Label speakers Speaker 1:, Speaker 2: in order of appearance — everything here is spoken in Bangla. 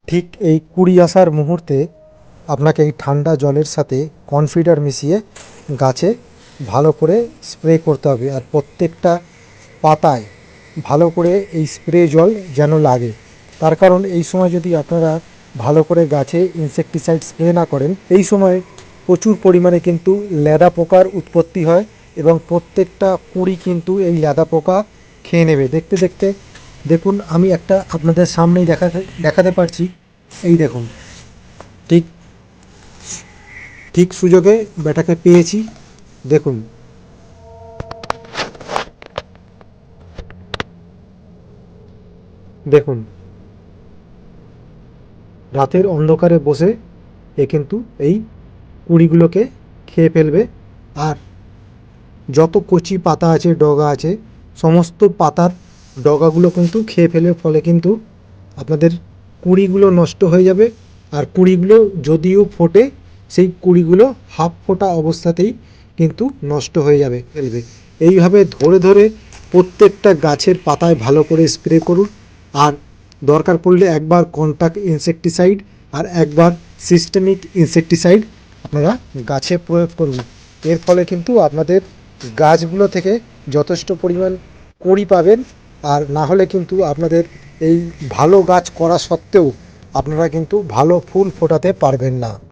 Speaker 1: ঠিক এই কুড়ি আসার মুহূর্তে আপনাকে এই ঠান্ডা জলের সাথে কনফিডার মিশিয়ে গাছে ভালো করে স্প্রে করতে হবে। আর প্রত্যেকটা পাতায় ভালো করে এই স্প্রে জল যেন লাগে। তার কারণ এই সময় যদি আপনারা ভালো করে গাছে ইনসেকটিসাইড স্প্রে না করেন, এই সময় প্রচুর পরিমাণে কিন্তু ল্যাদা পোকার উৎপত্তি হয় এবং প্রত্যেকটা কুঁড়ি কিন্তু এই ল্যাদা পোকা খেয়ে নেবে। দেখতে দেখতে দেখুন, আমি একটা আপনাদের সামনেই দেখাতে পারছি। এই দেখুন, ঠিক ঠিক সুযোগে ব্যাটাকে পেয়েছি। দেখুন, দেখুন রাতের অন্ধকারে বসে এ কিন্তু এই কুঁড়িগুলোকে খেয়ে ফেলবে। আর যত কচি পাতা আছে, ডগা আছে, সমস্ত পাতার ডগাগুলো কিন্তু খেয়ে ফেলে, ফলে কিন্তু আপনাদের কুঁড়িগুলো নষ্ট হয়ে যাবে। আর কুঁড়িগুলো যদিও ফোটে, সেই কুঁড়িগুলো হাফ ফোটা অবস্থাতেই কিন্তু নষ্ট হয়ে যাবে ফেলবে। এইভাবে ধরে ধরে প্রত্যেকটা গাছের পাতায় ভালো করে স্প্রে করুন। আর দরকার পড়লে একবার কন্টাক্ট ইনসেকটিসাইড আর একবার সিস্টেমিক ইনসেকটিসাইড আপনারা গাছে প্রয়োগ করুন। এর ফলে কিন্তু আপনাদের গাছগুলো থেকে যথেষ্ট পরিমাণ কুঁড়ি পাবেন। আর না হলে কিন্তু আপনাদের এই ভালো গাছ করা সত্ত্বেও আপনারা কিন্তু ভালো ফুল ফোটাতে পারবেন না।